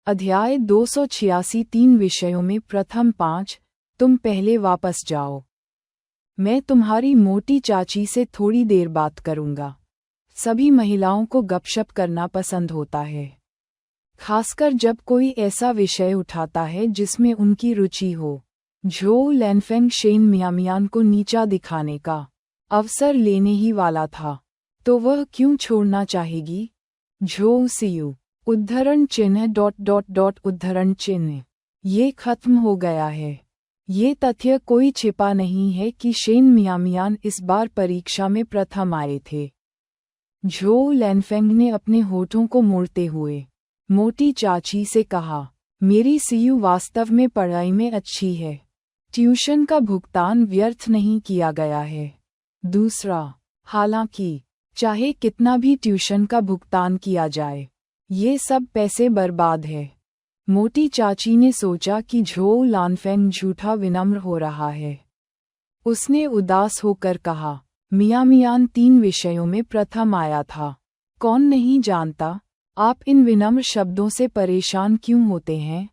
अध्याय 286 3 विषयों में प्रथम 5। तुम पहले वापस जाओ। मैं तुम्हारी मोटी चाची से थोड़ी देर बात करूंगा। सभी महिलाओं को गपशप करना पसंद होता है, खासकर जब कोई ऐसा विषय उठाता है जिसमें उनकी रुचि हो। झोउ लैनफेंग शेन मियामियान को नीचा दिखाने का अवसर लेने ही वाला था, तो वह क्यों छोड़ना चाहेगी। झोउ सियू उद्धरण चिन्ह उद्धरण चिन्ह। ये खत्म हो गया है। ये तथ्य कोई छिपा नहीं है कि शेन मियामियान इस बार परीक्षा में प्रथम आए थे। झोउ लैनफेंग ने अपने होठों को मोड़ते हुए मोटी चाची से कहा, मेरी सीयू वास्तव में पढ़ाई में अच्छी है। ट्यूशन का भुगतान व्यर्थ नहीं किया गया है। दूसरा, हालांकि चाहे कितना भी ट्यूशन का भुगतान किया जाए, ये सब पैसे बर्बाद है। मोटी चाची ने सोचा कि झोउ लानफेंग झूठा विनम्र हो रहा है। उसने उदास होकर कहा, मियामियान 3 विषयों में प्रथम आया था। कौन नहीं जानता। आप इन विनम्र शब्दों से परेशान क्यों होते हैं।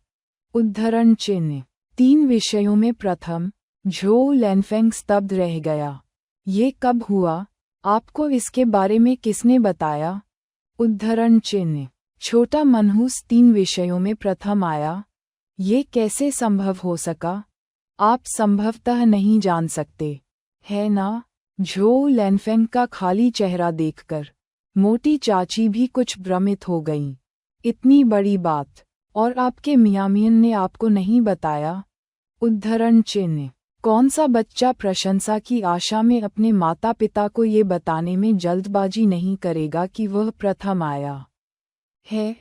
उद्धरण चिन्ह 3 विषयों में प्रथम। झोउ लैनफेंग स्तब्ध रह गया। ये कब हुआ। आपको इसके बारे में किसने बताया। उद्धरण चिन्ह छोटा मनहूस 3 विषयों में प्रथम आया। ये कैसे संभव हो सका। आप संभवतः नहीं जान सकते, है ना। झोउ लैनफेंग का खाली चेहरा देखकर मोटी चाची भी कुछ भ्रमित हो गईं। इतनी बड़ी बात, और आपके मियामियन ने आपको नहीं बताया। उद्धरण चिन्ह कौन सा बच्चा प्रशंसा की आशा में अपने माता पिता को ये बताने में जल्दबाजी नहीं करेगा कि वह प्रथम आया है।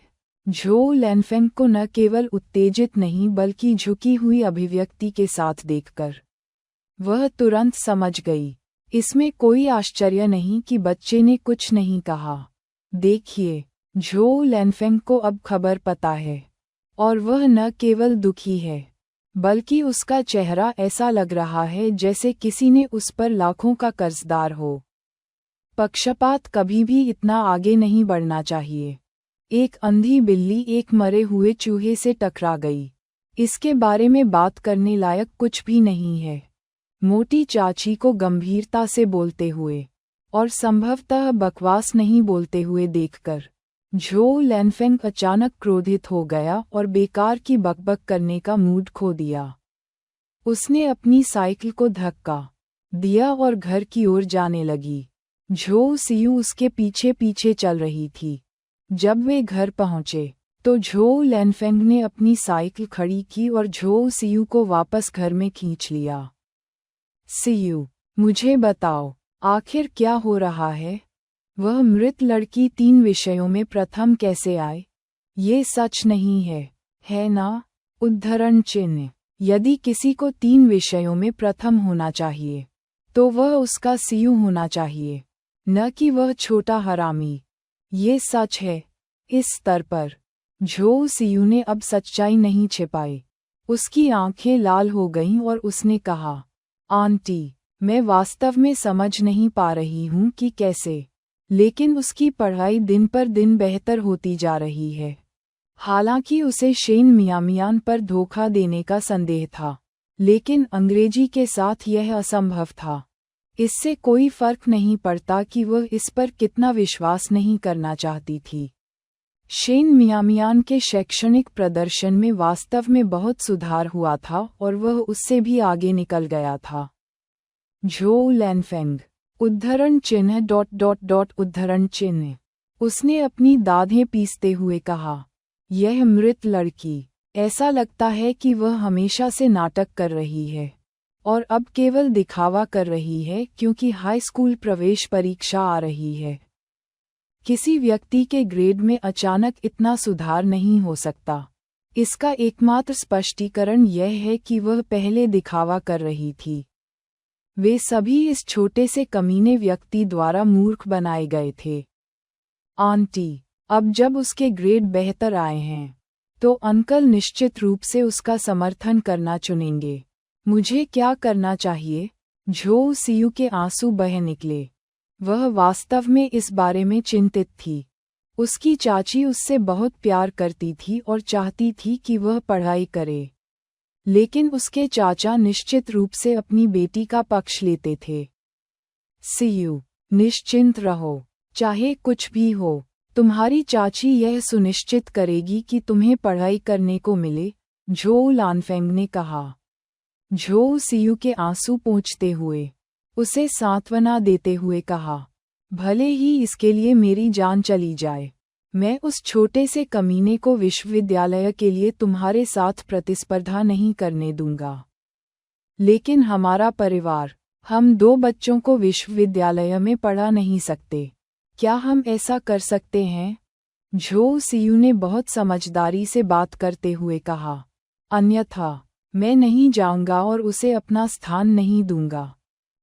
झोउ लैनफेंग को न केवल उत्तेजित नहीं बल्कि झुकी हुई अभिव्यक्ति के साथ देखकर वह तुरंत समझ गई। इसमें कोई आश्चर्य नहीं कि बच्चे ने कुछ नहीं कहा। देखिए, झोउ लैनफेंग को अब खबर पता है, और वह न केवल दुखी है बल्कि उसका चेहरा ऐसा लग रहा है जैसे किसी ने उस पर लाखों का कर्जदार हो। पक्षपात कभी भी इतना आगे नहीं बढ़ना चाहिए। एक अंधी बिल्ली एक मरे हुए चूहे से टकरा गई। इसके बारे में बात करने लायक कुछ भी नहीं है। मोटी चाची को गंभीरता से बोलते हुए और संभवतः बकवास नहीं बोलते हुए देखकर झोउ लैनफेंग अचानक क्रोधित हो गया और बेकार की बकबक करने का मूड खो दिया। उसने अपनी साइकिल को धक्का दिया और घर की ओर जाने लगी। झोउ सियू उसके पीछे पीछे चल रही थी। जब वे घर पहुंचे तो झोउ लैनफेंग ने अपनी साइकिल खड़ी की और झोउ सियू को वापस घर में खींच लिया। सियू, मुझे बताओ, आखिर क्या हो रहा है। वह मृत लड़की 3 विषयों में प्रथम कैसे आए। ये सच नहीं है ना। उद्धरण चिन्ह यदि किसी को 3 विषयों में प्रथम होना चाहिए, तो वह उसका सियू होना चाहिए, न कि वह छोटा हरामी। ये सच है। इस स्तर पर झोउ सियू ने अब सच्चाई नहीं छिपाई। उसकी आंखें लाल हो गईं और उसने कहा, आंटी, मैं वास्तव में समझ नहीं पा रही हूँ कि कैसे, लेकिन उसकी पढ़ाई दिन पर दिन बेहतर होती जा रही है। हालांकि उसे शेन मियामियान पर धोखा देने का संदेह था, लेकिन अंग्रेजी के साथ यह असंभव था। इससे कोई फर्क नहीं पड़ता कि वह इस पर कितना विश्वास नहीं करना चाहती थी। शेन मियामियान के शैक्षणिक प्रदर्शन में वास्तव में बहुत सुधार हुआ था और वह उससे भी आगे निकल गया था। झोउ लैनफेंग उद्धरण चिन्ह उद्धरण चिन्ह उसने अपनी दाढ़ें पीसते हुए कहा, यह मृत लड़की, ऐसा लगता है कि वह हमेशा से नाटक कर रही है और अब केवल दिखावा कर रही है क्योंकि हाई स्कूल प्रवेश परीक्षा आ रही है। किसी व्यक्ति के ग्रेड में अचानक इतना सुधार नहीं हो सकता। इसका एकमात्र स्पष्टीकरण यह है कि वह पहले दिखावा कर रही थी। वे सभी इस छोटे से कमीने व्यक्ति द्वारा मूर्ख बनाए गए थे। आंटी, अब जब उसके ग्रेड बेहतर आए हैं, तो अंकल निश्चित रूप से उसका समर्थन करना चुनेंगे। मुझे क्या करना चाहिए। झोउ सियू के आंसू बह निकले। वह वास्तव में इस बारे में चिंतित थी। उसकी चाची उससे बहुत प्यार करती थी और चाहती थी कि वह पढ़ाई करे, लेकिन उसके चाचा निश्चित रूप से अपनी बेटी का पक्ष लेते थे। सीयू, निश्चिंत रहो, चाहे कुछ भी हो, तुम्हारी चाची यह सुनिश्चित करेगी कि तुम्हें पढ़ाई करने को मिले, झोउ लानफेंग ने कहा। झोउ सीयू के आंसू पोंछते हुए उसे सांत्वना देते हुए कहा, भले ही इसके लिए मेरी जान चली जाए, मैं उस छोटे से कमीने को विश्वविद्यालय के लिए तुम्हारे साथ प्रतिस्पर्धा नहीं करने दूंगा। लेकिन हमारा परिवार, हम 2 बच्चों को विश्वविद्यालय में पढ़ा नहीं सकते, क्या हम ऐसा कर सकते हैं? झोउ सीयू ने बहुत समझदारी से बात करते हुए कहा, अन्यथा मैं नहीं जाऊंगा और उसे अपना स्थान नहीं दूंगा।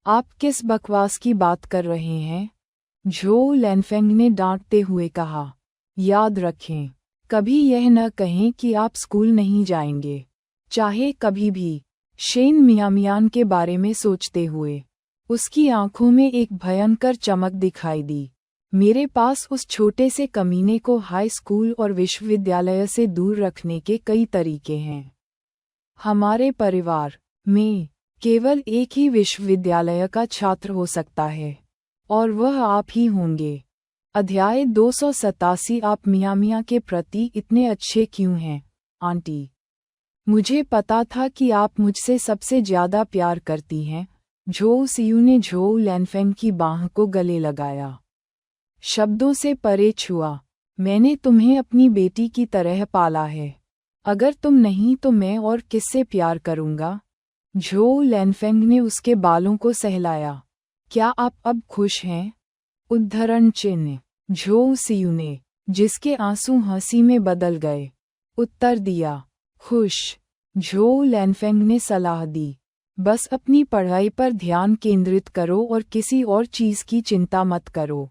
आप किस बकवास की बात कर रहे हैं? झोउ लैनफेंग ने डांटते हुए कहा, याद रखें, कभी यह न कहें कि आप स्कूल नहीं जाएंगे, चाहे कभी भी। शेन मियामियान के बारे में सोचते हुए उसकी आंखों में एक भयंकर चमक दिखाई दी। मेरे पास उस छोटे से कमीने को हाई स्कूल और विश्वविद्यालय से दूर रखने के कई तरीके हैं। हमारे परिवार में केवल एक ही विश्वविद्यालय का छात्र हो सकता है, और वह आप ही होंगे। अध्याय 287। आप मियामिया के प्रति इतने अच्छे क्यों हैं, आंटी? मुझे पता था कि आप मुझसे सबसे ज्यादा प्यार करती हैं। झोउ सीयू ने झोउ लैनफेंग की बाह को गले लगाया। शब्दों से परे छुआ, मैंने तुम्हें अपनी बेटी की तरह पाला है। अगर तुम नहीं तो मैं और किससे प्यार करूंगा? झोउ लैनफेंग ने उसके बालों को सहलाया। क्या आप अब खुश हैं? उद्धरण चिन्ह। झोउ सीयू ने, जिसके आंसू हंसी में बदल गए, उत्तर दिया, खुश। झोउ लैनफेंग ने सलाह दी, बस अपनी पढ़ाई पर ध्यान केंद्रित करो और किसी और चीज की चिंता मत करो।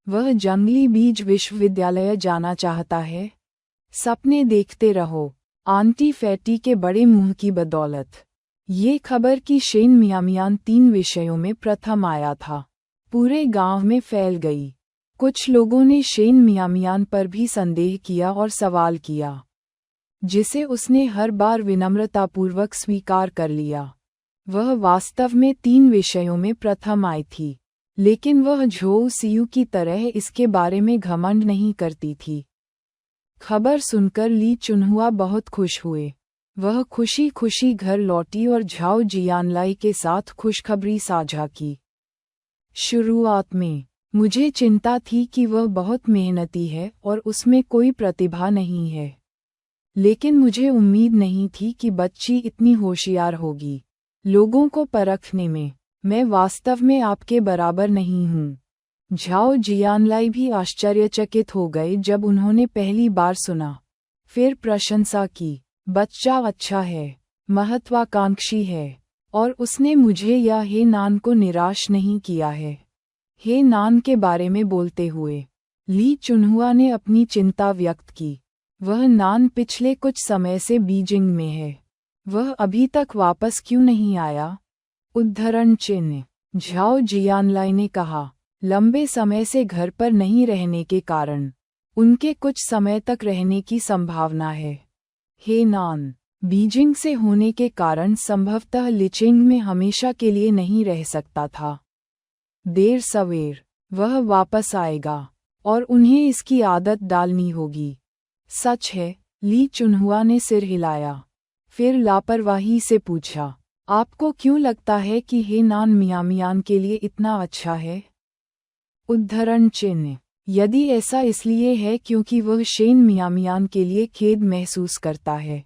वह जंगली बीज विश्वविद्यालय जाना चाहता है। सपने देखते रहो, आंटी फैटी के बड़े मुंह की बदौलत। ये खबर कि शेन मियामियान 3 विषयों में प्रथम आया था, पूरे गांव में फैल गई। कुछ लोगों ने शेन मियामियान पर भी संदेह किया और सवाल किया, जिसे उसने हर बार विनम्रतापूर्वक स्वीकार कर लिया। वह वास्तव में 3 विषयों में प्रथम आई थी, लेकिन वह झोउ सीयू की तरह इसके बारे में घमंड नहीं करती थी। खबर सुनकर ली चुनहुआ बहुत खुश हुए। वह खुशी खुशी घर लौटी और झाओ जियानलाई के साथ खुशखबरी साझा की। शुरुआत में मुझे चिंता थी कि वह बहुत मेहनती है और उसमें कोई प्रतिभा नहीं है, लेकिन मुझे उम्मीद नहीं थी कि बच्ची इतनी होशियार होगी। लोगों को परखने में मैं वास्तव में आपके बराबर नहीं हूँ। झाओ जियानलाई भी आश्चर्यचकित हो गए जब उन्होंने पहली बार सुना। फिर प्रशंसा की, बच्चा अच्छा है, महत्वाकांक्षी है, और उसने मुझे या हे नान को निराश नहीं किया है। हे नान के बारे में बोलते हुए ली चुनहुआ ने अपनी चिंता व्यक्त की। वह नान पिछले कुछ समय से बीजिंग में है, वह अभी तक वापस क्यों नहीं आया? उद्धरण चिन्ह। झाओ जियानलाई ने कहा, लंबे समय से घर पर नहीं रहने के कारण उनके कुछ समय तक रहने की संभावना है। हे नान, बीजिंग से होने के कारण संभवतः लिचिंग में हमेशा के लिए नहीं रह सकता था। देर सवेर वह वापस आएगा और उन्हें इसकी आदत डालनी होगी। सच है, ली चुनहुआ ने सिर हिलाया। फिर लापरवाही से पूछा, आपको क्यों लगता है कि हे नान मियामियान के लिए इतना अच्छा है? उद्धरण चिन्ह। यदि ऐसा इसलिए है क्योंकि वह शेन मियामियान के लिए खेद महसूस करता है।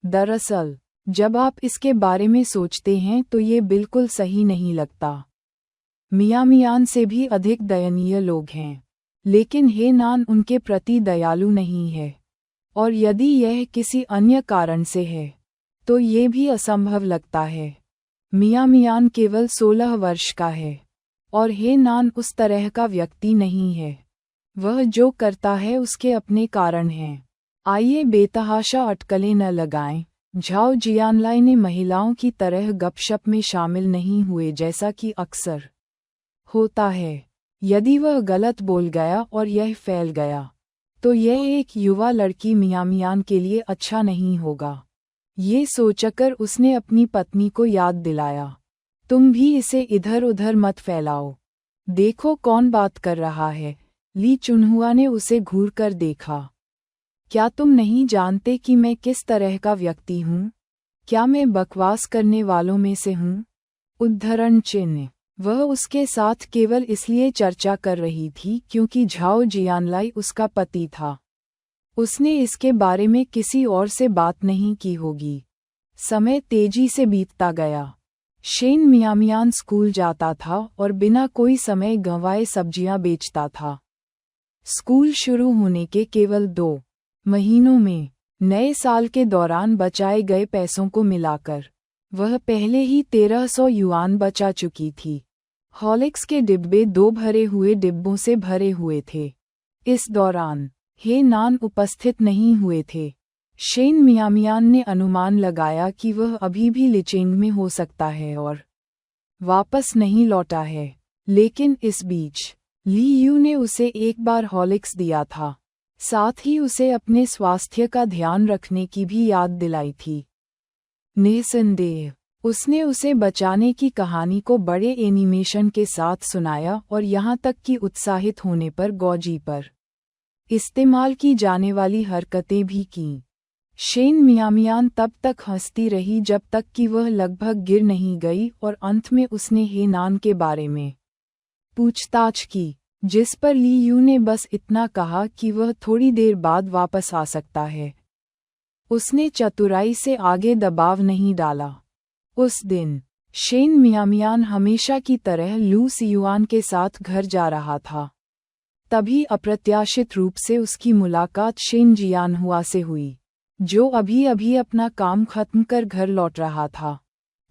दरअसल जब आप इसके बारे में सोचते हैं तो ये बिल्कुल सही नहीं लगता। मियामियान से भी अधिक दयनीय लोग हैं, लेकिन हे नान उनके प्रति दयालु नहीं है। और यदि यह किसी अन्य कारण से है तो ये भी असंभव लगता है। मियामियान केवल 16 वर्ष का है और हे नान उस तरह का व्यक्ति नहीं है। वह जो करता है उसके अपने कारण हैं। आइए बेतहाशा अटकलें न लगाएं। झाओ जियानलाई ने महिलाओं की तरह गपशप में शामिल नहीं हुए जैसा कि अक्सर होता है। यदि वह गलत बोल गया और यह फैल गया तो यह एक युवा लड़की मियामियान के लिए अच्छा नहीं होगा। ये सोचकर उसने अपनी पत्नी को याद दिलाया, तुम भी इसे इधर उधर मत फैलाओ। देखो कौन बात कर रहा है। ली चुनहुआ ने उसे घूर कर देखा। क्या तुम नहीं जानते कि मैं किस तरह का व्यक्ति हूँ? क्या मैं बकवास करने वालों में से हूँ? उद्धरण चिन्ह। वह उसके साथ केवल इसलिए चर्चा कर रही थी क्योंकि झाओ जियानलाई उसका पति था। उसने इसके बारे में किसी और से बात नहीं की होगी। समय तेजी से बीतता गया। शेन मियामियान स्कूल जाता था और बिना कोई समय गंवाए सब्जियां बेचता था। स्कूल शुरू होने के केवल 2 महीनों में नए साल के दौरान बचाए गए पैसों को मिलाकर वह पहले ही 1300 युआन बचा चुकी थी। हॉर्लिक्स के डिब्बे 2 भरे हुए डिब्बों से भरे हुए थे। इस दौरान हे नान उपस्थित नहीं हुए थे। शेन मियामियान ने अनुमान लगाया कि वह अभी भी लिचेंग में हो सकता है और वापस नहीं लौटा है। लेकिन इस बीच ली यू ने उसे एक बार हॉर्लिक्स दिया था। साथ ही उसे अपने स्वास्थ्य का ध्यान रखने की भी याद दिलाई थी। निस्संदेह उसने उसे बचाने की कहानी को बड़े एनिमेशन के साथ सुनाया और यहाँ तक कि उत्साहित होने पर गौजी पर इस्तेमाल की जाने वाली हरकतें भी कीं। शेन मियामियान तब तक हंसती रही जब तक कि वह लगभग गिर नहीं गई और अंत में उसने हे नान के बारे में पूछताछ की, जिस पर ली यू ने बस इतना कहा कि वह थोड़ी देर बाद वापस आ सकता है। उसने चतुराई से आगे दबाव नहीं डाला। उस दिन शेन मियामियान हमेशा की तरह लू सियुआन के साथ घर जा रहा था। तभी अप्रत्याशित रूप से उसकी मुलाकात शेन जियानहुआ से हुई, जो अभी अभी अपना काम खत्म कर घर लौट रहा था।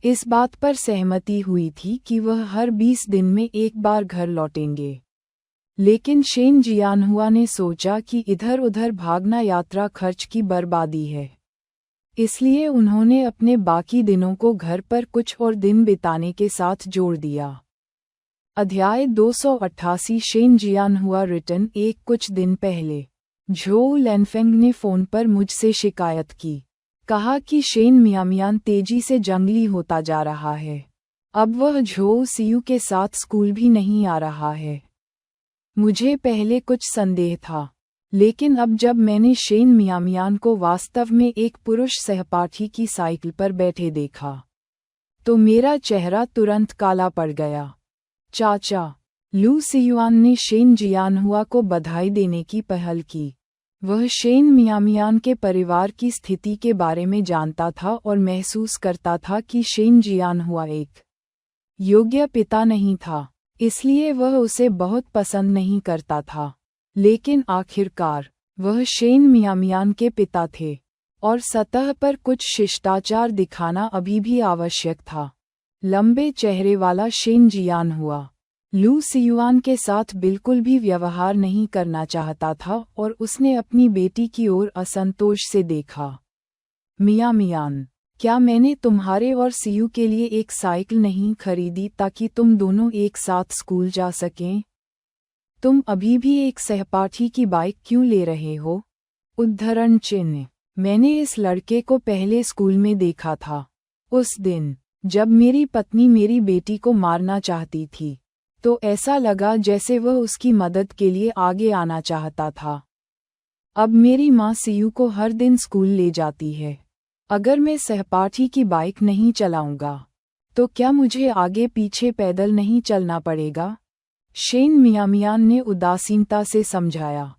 इस बात पर सहमति हुई थी कि वह हर 20 दिन में एक बार घर लौटेंगे। लेकिन शेन जियानहुआ ने सोचा कि इधर उधर भागना यात्रा खर्च की बर्बादी है। इसलिए उन्होंने अपने बाकी दिनों को घर पर कुछ और दिन बिताने के साथ जोड़ दिया। अध्याय 288 शेन जियानहुआ रिटर्न। कुछ दिन पहले झोउ लैनफेंग ने फ़ोन पर मुझसे शिकायत की। कहा कि शेन मियामियान तेजी से जंगली होता जा रहा है। अब वह झोउ सियू के साथ स्कूल भी नहीं आ रहा है। मुझे पहले कुछ संदेह था, लेकिन अब जब मैंने शेन मियामियान को वास्तव में एक पुरुष सहपाठी की साइकिल पर बैठे देखा, तो मेरा चेहरा तुरंत काला पड़ गया। चाचा, लू सियुआन ने शेन जियानहुआ को बधाई देने की पहल की। वह शेन मियामियान के परिवार की स्थिति के बारे में जानता था और महसूस करता था कि शेन जियानहुआ एक योग्य पिता नहीं था, इसलिए वह उसे बहुत पसंद नहीं करता था। लेकिन आखिरकार वह शेन मियामियान के पिता थे और सतह पर कुछ शिष्टाचार दिखाना अभी भी आवश्यक था। लंबे चेहरे वाला शेन जियानहुआ लू सियुआन के साथ बिल्कुल भी व्यवहार नहीं करना चाहता था और उसने अपनी बेटी की ओर असंतोष से देखा। मियामियान, क्या मैंने तुम्हारे और सियू के लिए एक साइकिल नहीं खरीदी ताकि तुम दोनों एक साथ स्कूल जा सकें? तुम अभी भी एक सहपाठी की बाइक क्यों ले रहे हो? उद्धरण चिन्ह। मैंने इस लड़के को पहले स्कूल में देखा था। उस दिन जब मेरी पत्नी मेरी बेटी को मारना चाहती थी, तो ऐसा लगा जैसे वह उसकी मदद के लिए आगे आना चाहता था। अब मेरी माँ सियू को हर दिन स्कूल ले जाती है। अगर मैं सहपाठी की बाइक नहीं चलाऊंगा, तो क्या मुझे आगे पीछे पैदल नहीं चलना पड़ेगा? शेन मियामियान ने उदासीनता से समझाया।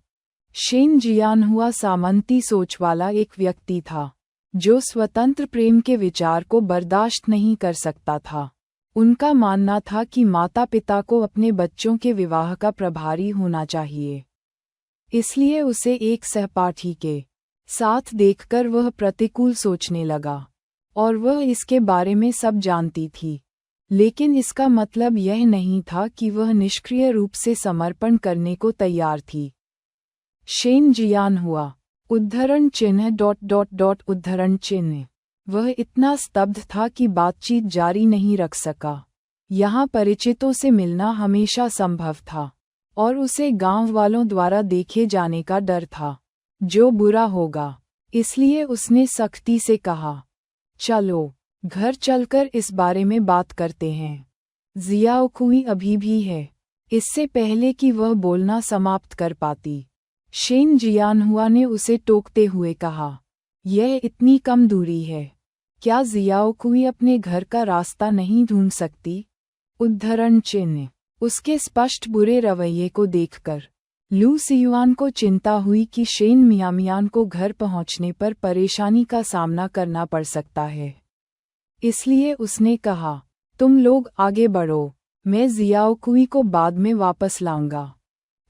शेन जियानहुआ सामंती सोच वाला एक व्यक्ति था, जो स्वतंत्र प्रेम के विचार को बर्दाश्त नहीं कर सकता था। उनका मानना था कि माता पिता को अपने बच्चों के विवाह का प्रभारी होना चाहिए। इसलिए उसे एक सहपाठी के साथ देखकर वह प्रतिकूल सोचने लगा, और वह इसके बारे में सब जानती थी। लेकिन इसका मतलब यह नहीं था कि वह निष्क्रिय रूप से समर्पण करने को तैयार थी। शेन जियानहुआ उद्धरण चिन्ह उद्धरण चिन्ह। वह इतना स्तब्ध था कि बातचीत जारी नहीं रख सका। यहाँ परिचितों से मिलना हमेशा संभव था, और उसे गांव वालों द्वारा देखे जाने का डर था, जो बुरा होगा। इसलिए उसने सख्ती से कहा, चलो घर चलकर इस बारे में बात करते हैं। जियाओकुई अभी भी है। इससे पहले कि वह बोलना समाप्त कर पाती, शेन जियानहुआ ने उसे टोकते हुए कहा, यह इतनी कम दूरी है, क्या जियाओकुई अपने घर का रास्ता नहीं ढूंढ सकती? उद्धरण चिन्ह। उसके स्पष्ट बुरे रवैये को देखकर लू सियुआन को चिंता हुई कि शेन मियामियान को घर पहुंचने पर परेशानी का सामना करना पड़ सकता है। इसलिए उसने कहा, तुम लोग आगे बढ़ो, मैं जियाओकुई को बाद में वापस लाऊंगा।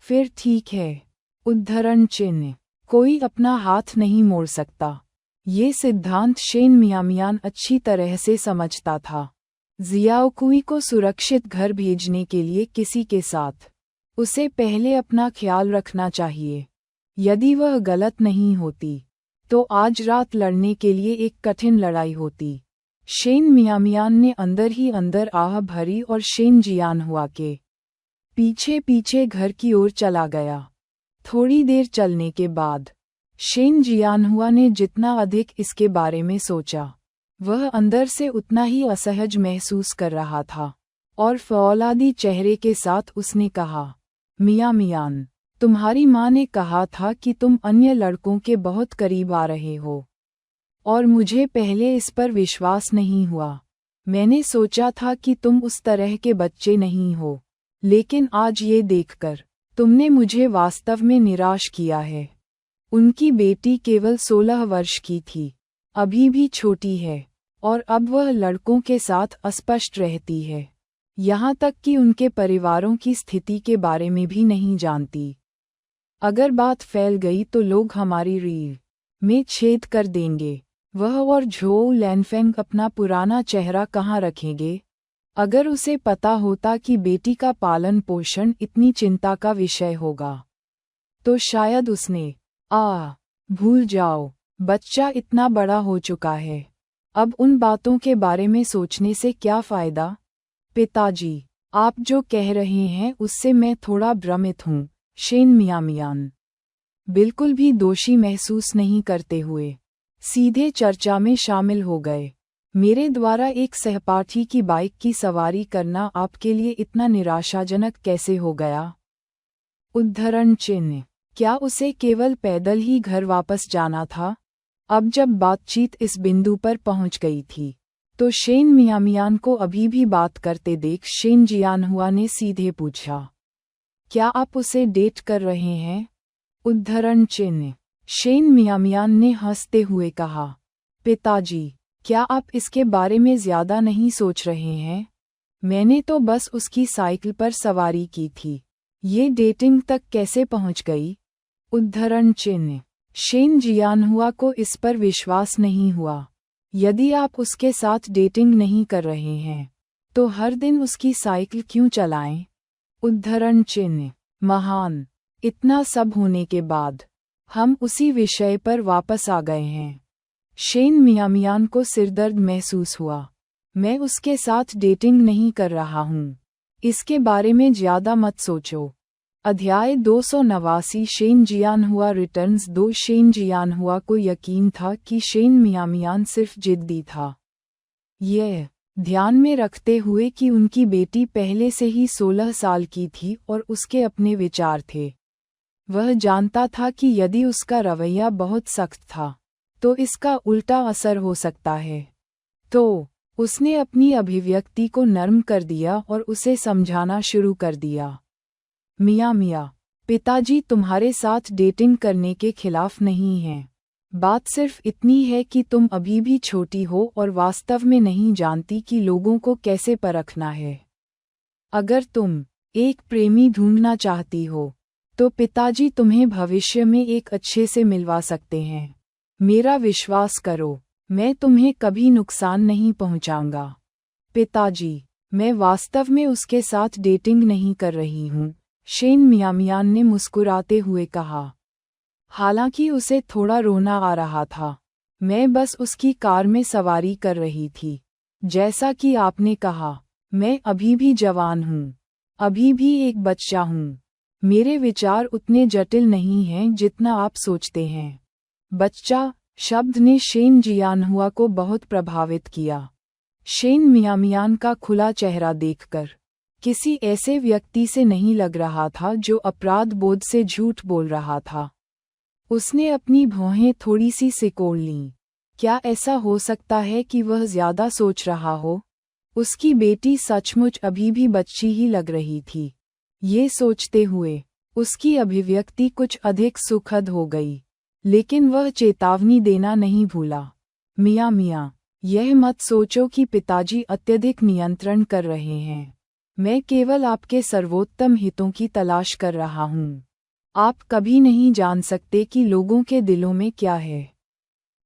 फिर ठीक है। उद्धरण चिन्ह। कोई अपना हाथ नहीं मोड़ सकता। ये सिद्धांत शेन मियामियान अच्छी तरह से समझता था। जियाओकुई को सुरक्षित घर भेजने के लिए किसी के साथ उसे पहले अपना ख्याल रखना चाहिए। यदि वह गलत नहीं होती, तो आज रात लड़ने के लिए एक कठिन लड़ाई होती। शेन मियामियान ने अंदर ही अंदर आह भरी और शेन जियानहुआ के पीछे पीछे घर की ओर चला गया। थोड़ी देर चलने के बाद शेन जियानहुआ ने जितना अधिक इसके बारे में सोचा, वह अंदर से उतना ही असहज महसूस कर रहा था, और फौलादी चेहरे के साथ उसने कहा, मियामियान, तुम्हारी माँ ने कहा था कि तुम अन्य लड़कों के बहुत करीब आ रहे हो, और मुझे पहले इस पर विश्वास नहीं हुआ। मैंने सोचा था कि तुम उस तरह के बच्चे नहीं हो, लेकिन आज ये देखकर तुमने मुझे वास्तव में निराश किया है। उनकी बेटी केवल 16 वर्ष की थी, अभी भी छोटी है, और अब वह लड़कों के साथ अस्पष्ट रहती है, यहाँ तक कि उनके परिवारों की स्थिति के बारे में भी नहीं जानती। अगर बात फैल गई तो लोग हमारी रीढ़ में छेद कर देंगे। वह और झोउ लैनफेंग अपना पुराना चेहरा कहाँ रखेंगे? अगर उसे पता होता कि बेटी का पालन पोषण इतनी चिंता का विषय होगा, तो शायद उसने भूल जाओ, बच्चा इतना बड़ा हो चुका है, अब उन बातों के बारे में सोचने से क्या फ़ायदा? पिताजी, आप जो कह रहे हैं उससे मैं थोड़ा भ्रमित हूँ। शेन मियामियान बिल्कुल भी दोषी महसूस नहीं करते हुए सीधे चर्चा में शामिल हो गए। मेरे द्वारा एक सहपाठी की बाइक की सवारी करना आपके लिए इतना निराशाजनक कैसे हो गया? उद्धरण चिन्ह। क्या उसे केवल पैदल ही घर वापस जाना था? अब जब बातचीत इस बिंदु पर पहुंच गई थी, तो शेन मियामियान को अभी भी बात करते देख शेन जियानहुआ ने सीधे पूछा, क्या आप उसे डेट कर रहे हैं? उद्धरण चिन्ह। शेन मियामियान ने हंसते हुए कहा, पिताजी, क्या आप इसके बारे में ज़्यादा नहीं सोच रहे हैं? मैंने तो बस उसकी साइकिल पर सवारी की थी, ये डेटिंग तक कैसे पहुंच गई? उद्धरण चिन्ह। शेन जियानहुआ को इस पर विश्वास नहीं हुआ। यदि आप उसके साथ डेटिंग नहीं कर रहे हैं, तो हर दिन उसकी साइकिल क्यों चलाएं? उद्धरण चिन्ह। महान। इतना सब होने के बाद हम उसी विषय पर वापस आ गए हैं। शेन मियामियान को सिरदर्द महसूस हुआ। मैं उसके साथ डेटिंग नहीं कर रहा हूँ। इसके बारे में ज़्यादा मत सोचो। अध्याय 289 Shane Jianhua returns 2। Shane Jianhua को यकीन था कि शेन मियामियान सिर्फ जिद्दी था। यह ध्यान में रखते हुए कि उनकी बेटी पहले से ही 16 साल की थी और उसके अपने विचार थे। वह जानता था कि यदि उसका रवैया बहुत सख्त था, तो इसका उल्टा असर हो सकता है। तो उसने अपनी अभिव्यक्ति को नरम कर दिया और उसे समझाना शुरू कर दिया। मिया, पिताजी तुम्हारे साथ डेटिंग करने के खिलाफ नहीं हैं। बात सिर्फ इतनी है कि तुम अभी भी छोटी हो और वास्तव में नहीं जानती कि लोगों को कैसे परखना है। अगर तुम एक प्रेमी ढूंढना चाहती हो, तो पिताजी तुम्हें भविष्य में एक अच्छे से मिलवा सकते हैं। मेरा विश्वास करो, मैं तुम्हें कभी नुकसान नहीं पहुंचाऊंगा। पिताजी, मैं वास्तव में उसके साथ डेटिंग नहीं कर रही हूँ, शेन मियामियान ने मुस्कुराते हुए कहा। हालांकि उसे थोड़ा रोना आ रहा था। मैं बस उसकी कार में सवारी कर रही थी। जैसा कि आपने कहा, मैं अभी भी जवान हूँ, अभी भी एक बच्चा हूँ। मेरे विचार उतने जटिल नहीं हैं जितना आप सोचते हैं। बच्चा शब्द ने शेन जियानहुआ को बहुत प्रभावित किया। शेन मियामियान का खुला चेहरा देखकर किसी ऐसे व्यक्ति से नहीं लग रहा था जो अपराध बोध से झूठ बोल रहा था। उसने अपनी भौहें थोड़ी सी सिकोड़ लीं। क्या ऐसा हो सकता है कि वह ज्यादा सोच रहा हो? उसकी बेटी सचमुच अभी भी बच्ची ही लग रही थी। ये सोचते हुए उसकी अभिव्यक्ति कुछ अधिक सुखद हो गई, लेकिन वह चेतावनी देना नहीं भूला। मियां, यह मत सोचो कि पिताजी अत्यधिक नियंत्रण कर रहे हैं। मैं केवल आपके सर्वोत्तम हितों की तलाश कर रहा हूँ। आप कभी नहीं जान सकते कि लोगों के दिलों में क्या है,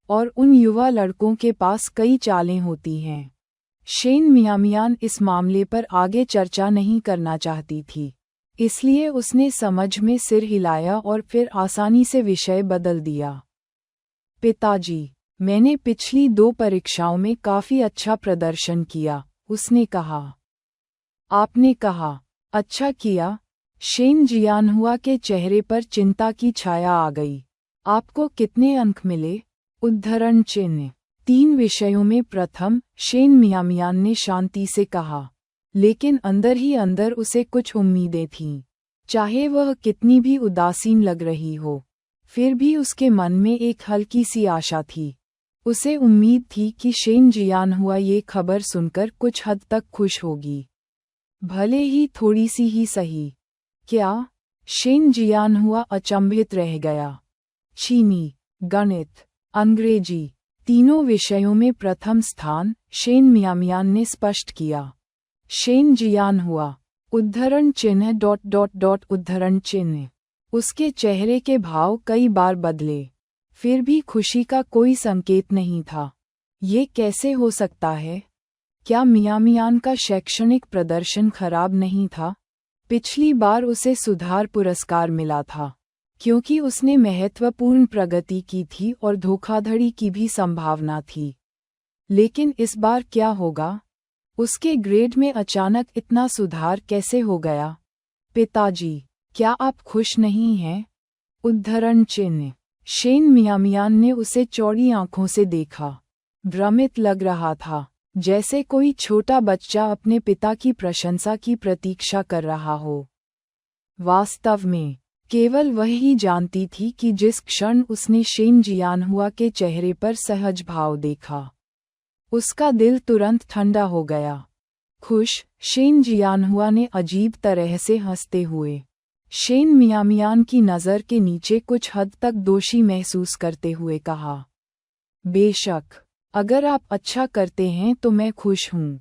और उन युवा लड़कों के पास कई चालें होती हैं। शेन मियामियान इस मामले पर आगे चर्चा नहीं करना चाहती थी, इसलिए उसने समझ में सिर हिलाया और फिर आसानी से विषय बदल दिया। पिताजी, मैंने पिछली 2 परीक्षाओं में काफी अच्छा प्रदर्शन किया, उसने कहा। आपने कहा, अच्छा किया? शेन जियानहुआ के चेहरे पर चिंता की छाया आ गई। आपको कितने अंक मिले? उद्धरण चिन्ह 3 विषयों में प्रथम, शेन मियामियान ने शांति से कहा, लेकिन अंदर ही अंदर उसे कुछ उम्मीदें थीं। चाहे वह कितनी भी उदासीन लग रही हो, फिर भी उसके मन में एक हल्की सी आशा थी। उसे उम्मीद थी कि शेन जियानहुआ ये खबर सुनकर कुछ हद तक खुश होगी, भले ही थोड़ी सी ही सही। क्या? शेन जियानहुआ अचंभित रह गया। चीनी, गणित, अंग्रेजी, तीनों विषयों में प्रथम स्थान शेन मियामियान ने स्पष्ट किया। शेन जियानहुआ उद्धरण चिन्ह ... उद्धरण चिन्ह। उसके चेहरे के भाव कई बार बदले, फिर भी खुशी का कोई संकेत नहीं था। ये कैसे हो सकता है? क्या मियामियान का शैक्षणिक प्रदर्शन खराब नहीं था? पिछली बार उसे सुधार पुरस्कार मिला था, क्योंकि उसने महत्वपूर्ण प्रगति की थी और धोखाधड़ी की भी संभावना थी। लेकिन इस बार क्या होगा? उसके ग्रेड में अचानक इतना सुधार कैसे हो गया? पिताजी, क्या आप खुश नहीं हैं? उद्धरण चिन्ह। शेन मियामियान ने उसे चौड़ी आंखों से देखा। भ्रमित लग रहा था, जैसे कोई छोटा बच्चा अपने पिता की प्रशंसा की प्रतीक्षा कर रहा हो। वास्तव में केवल वह ही जानती थी कि जिस क्षण उसने शेन जियानहुआ के चेहरे पर सहज भाव देखा, उसका दिल तुरंत ठंडा हो गया। खुश? शेन जियानहुआ ने अजीब तरह से हंसते हुए शेन मियामियान की नज़र के नीचे कुछ हद तक दोषी महसूस करते हुए कहा। बेशक, अगर आप अच्छा करते हैं तो मैं खुश हूँ।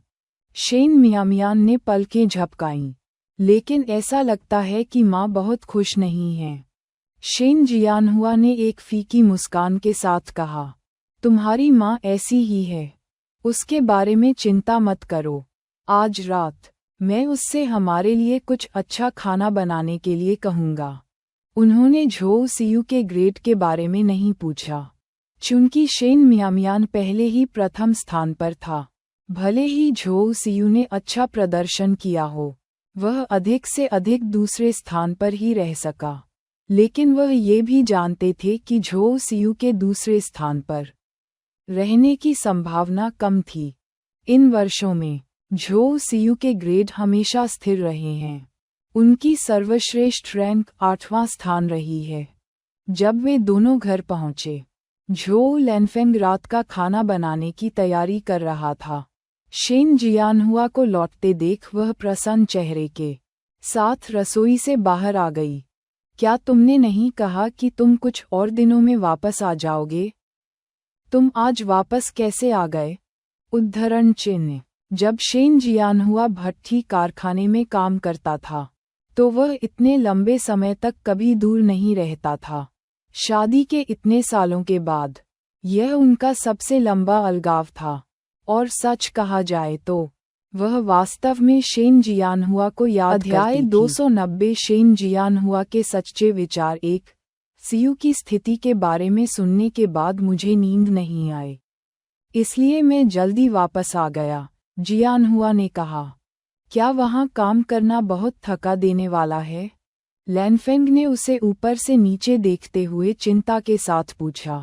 शेन मियामियान ने पलकें झपकाईं, लेकिन ऐसा लगता है कि माँ बहुत खुश नहीं है। शेन जियानहुआ ने एक फीकी मुस्कान के साथ कहा, तुम्हारी माँ ऐसी ही है, उसके बारे में चिंता मत करो। आज रात मैं उससे हमारे लिए कुछ अच्छा खाना बनाने के लिए कहूँगा। उन्होंने झोउ सियू के ग्रेड के बारे में नहीं पूछा, चूंकि शेन मियामियान पहले ही प्रथम स्थान पर था। भले ही झोउ सियू ने अच्छा प्रदर्शन किया हो, वह अधिक से अधिक दूसरे स्थान पर ही रह सका, लेकिन वह ये भी जानते थे कि झोउ सियू के दूसरे स्थान पर रहने की संभावना कम थी। इन वर्षों में झोउ सियू के ग्रेड हमेशा स्थिर रहे हैं। उनकी सर्वश्रेष्ठ रैंक 8वां स्थान रही है। जब वे दोनों घर पहुंचे, झोउ लैनफेंग रात का खाना बनाने की तैयारी कर रहा था। शेन जियानहुआ को लौटते देख वह प्रसन्न चेहरे के साथ रसोई से बाहर आ गई। क्या तुमने नहीं कहा कि तुम कुछ और दिनों में वापस आ जाओगे? तुम आज वापस कैसे आ गए? उद्धरण चिन्ह। जब शेन जियानहुआ भट्ठी कारखाने में काम करता था, तो वह इतने लंबे समय तक कभी दूर नहीं रहता था। शादी के इतने सालों के बाद यह उनका सबसे लंबा अलगाव था, और सच कहा जाए तो वह वास्तव में शेन जियानहुआ को याद करती थी। अध्याय 290 शेन जियानहुआ के सच्चे विचार। 1 सियू की स्थिति के बारे में सुनने के बाद मुझे नींद नहीं आई, इसलिए मैं जल्दी वापस आ गया, जियानहुआ ने कहा। क्या वहाँ काम करना बहुत थका देने वाला है? लैनफेंग ने उसे ऊपर से नीचे देखते हुए चिंता के साथ पूछा।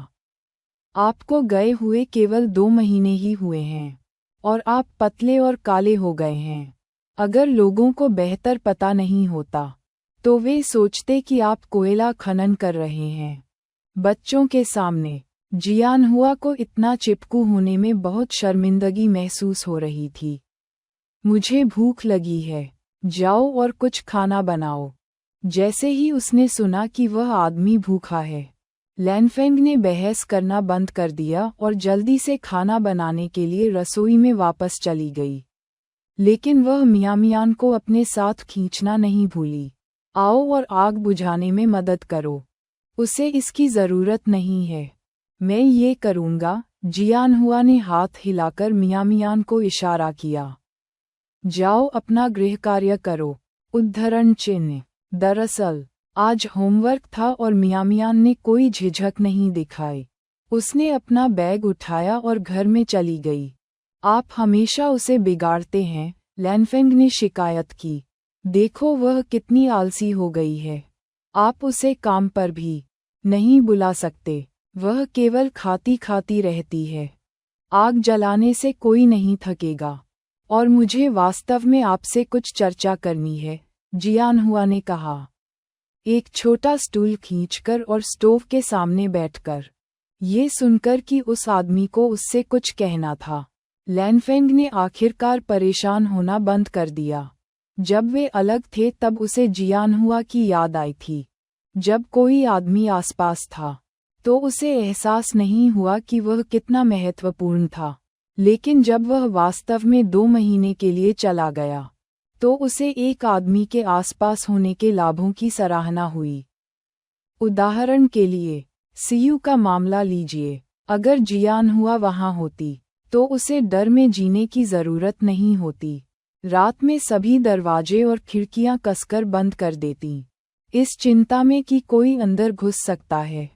आपको गए हुए केवल 2 महीने ही हुए हैं और आप पतले और काले हो गए हैं। अगर लोगों को बेहतर पता नहीं होता तो वे सोचते कि आप कोयला खनन कर रहे हैं। बच्चों के सामने जियानहुआ को इतना चिपकू होने में बहुत शर्मिंदगी महसूस हो रही थी। मुझे भूख लगी है, जाओ और कुछ खाना बनाओ। जैसे ही उसने सुना कि वह आदमी भूखा है, लैनफेंग ने बहस करना बंद कर दिया और जल्दी से खाना बनाने के लिए रसोई में वापस चली गई। लेकिन वह मियामियान को अपने साथ खींचना नहीं भूली। आओ और आग बुझाने में मदद करो। उसे इसकी ज़रूरत नहीं है, मैं ये करूँगा। जियानहुआ ने हाथ हिलाकर मियामियान को इशारा किया। जाओ अपना गृह कार्य करो। उद्धरण चिन्ह। दरअसल आज होमवर्क था और मियामियान ने कोई झिझक नहीं दिखाई। उसने अपना बैग उठाया और घर में चली गई। आप हमेशा उसे बिगाड़ते हैं, लैनफेंग ने शिकायत की। देखो वह कितनी आलसी हो गई है। आप उसे काम पर भी नहीं बुला सकते, वह केवल खाती खाती रहती है। आग जलाने से कोई नहीं थकेगा। और मुझे वास्तव में आपसे कुछ चर्चा करनी है, जियानहुआ ने कहा। एक छोटा स्टूल खींचकर और स्टोव के सामने बैठकर। ये सुनकर कि उस आदमी को उससे कुछ कहना था, लैनफेंग ने आखिरकार परेशान होना बंद कर दिया। जब वे अलग थे तब उसे जियानहुआ की याद आई थी। जब कोई आदमी आसपास था तो उसे एहसास नहीं हुआ कि वह कितना महत्वपूर्ण था, लेकिन जब वह वास्तव में 2 महीने के लिए चला गया तो उसे एक आदमी के आसपास होने के लाभों की सराहना हुई। उदाहरण के लिए सीयू का मामला लीजिए। अगर जियानहुआ वहां होती तो उसे डर में जीने की जरूरत नहीं होती। रात में सभी दरवाजे और खिड़कियां कसकर बंद कर देती, इस चिंता में कि कोई अंदर घुस सकता है।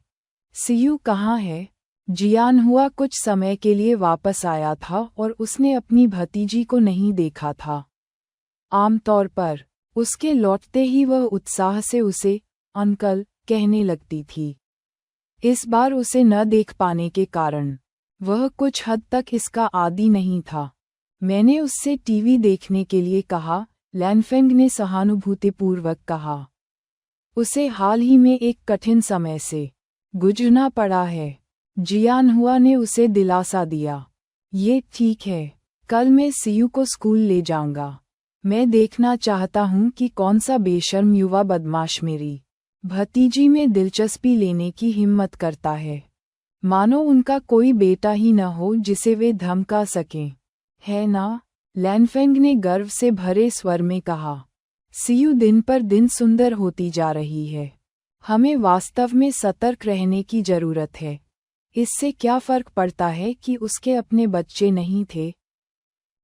सीयू कहाँ है? जियानहुआ कुछ समय के लिए वापस आया था और उसने अपनी भतीजी को नहीं देखा था। आमतौर पर उसके लौटते ही वह उत्साह से उसे अंकल कहने लगती थी। इस बार उसे न देख पाने के कारण वह कुछ हद तक इसका आदी नहीं था। मैंने उससे टीवी देखने के लिए कहा, लैनफेंग ने सहानुभूतिपूर्वक कहा। उसे हाल ही में एक कठिन समय से गुजरना पड़ा है। जियानहुआ ने उसे दिलासा दिया। ये ठीक है, कल मैं सीयू को स्कूल ले जाऊंगा। मैं देखना चाहता हूँ कि कौन सा बेशर्म युवा बदमाश मेरी भतीजी में दिलचस्पी लेने की हिम्मत करता है। मानो उनका कोई बेटा ही न हो जिसे वे धमका सकें, है ना? लैनफेंग ने गर्व से भरे स्वर में कहा। सीयू दिन पर दिन सुंदर होती जा रही है। हमें वास्तव में सतर्क रहने की जरूरत है। इससे क्या फर्क पड़ता है कि उसके अपने बच्चे नहीं थे?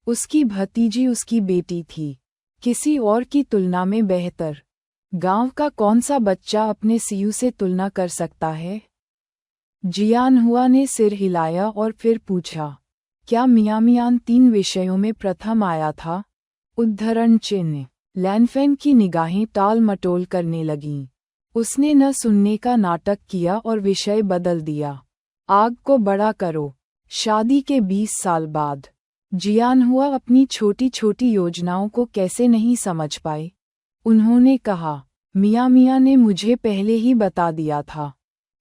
उसकी भतीजी उसकी बेटी थी, किसी और की तुलना में बेहतर। गांव का कौन सा बच्चा अपने सीयू से तुलना कर सकता है? जियानहुआ ने सिर हिलाया और फिर पूछा, क्या मियामियान 3 विषयों में प्रथम आया था? उद्धरण चिन्ह। लैनफेंग की निगाहें टाल मटोल करने लगीं। उसने न सुनने का नाटक किया और विषय बदल दिया। आग को बड़ा करो। शादी के 20 साल बाद जियानहुआ अपनी छोटी छोटी योजनाओं को कैसे नहीं समझ पाए। उन्होंने कहा, मियां ने मुझे पहले ही बता दिया था।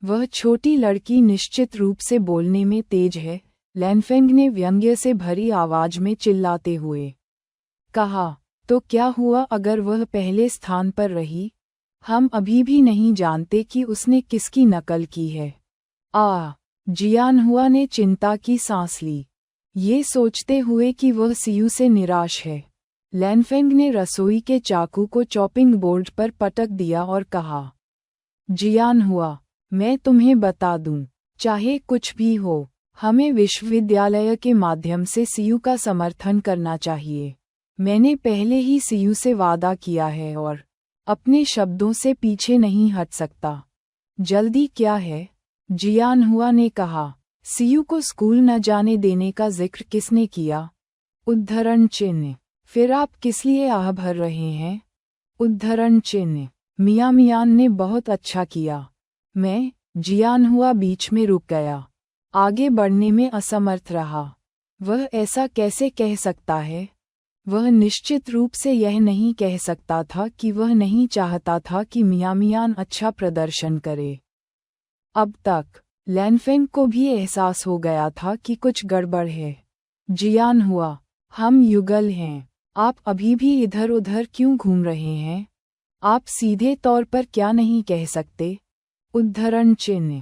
वह छोटी लड़की निश्चित रूप से बोलने में तेज है, लैनफेंग ने व्यंग्य से भरी आवाज में चिल्लाते हुए कहा। तो क्या हुआ अगर वह पहले स्थान पर रही? हम अभी भी नहीं जानते कि उसने किसकी नकल की है। जियानहुआ ने चिंता की सांस ली, ये सोचते हुए कि वह सीयू से निराश है। लैनफेंग ने रसोई के चाकू को चॉपिंग बोर्ड पर पटक दिया और कहा, जियानहुआ, मैं तुम्हें बता दूं, चाहे कुछ भी हो, हमें विश्वविद्यालय के माध्यम से सीयू का समर्थन करना चाहिए। मैंने पहले ही सीयू से वादा किया है और अपने शब्दों से पीछे नहीं हट सकता। जल्दी क्या है? जियानहुआ ने कहा। सीयू को स्कूल न जाने देने का जिक्र किसने किया? उद्धरण चिन्ह। फिर आप किस लिए आह भर रहे हैं? उद्धरण चिन्ह। मियाँ मियान ने बहुत अच्छा किया। मैं, जियान हुआ बीच में रुक गया। आगे बढ़ने में असमर्थ रहा। वह ऐसा कैसे कह सकता है? वह निश्चित रूप से यह नहीं कह सकता था कि वह नहीं चाहता था कि मियाँ मियान अच्छा प्रदर्शन करे। अब तक लैनफेंग को भी एहसास हो गया था कि कुछ गड़बड़ है। जियान हुआ, हम युगल हैं। आप अभी भी इधर उधर क्यों घूम रहे हैं? आप सीधे तौर पर क्या नहीं कह सकते? उद्धरण चिन्ह।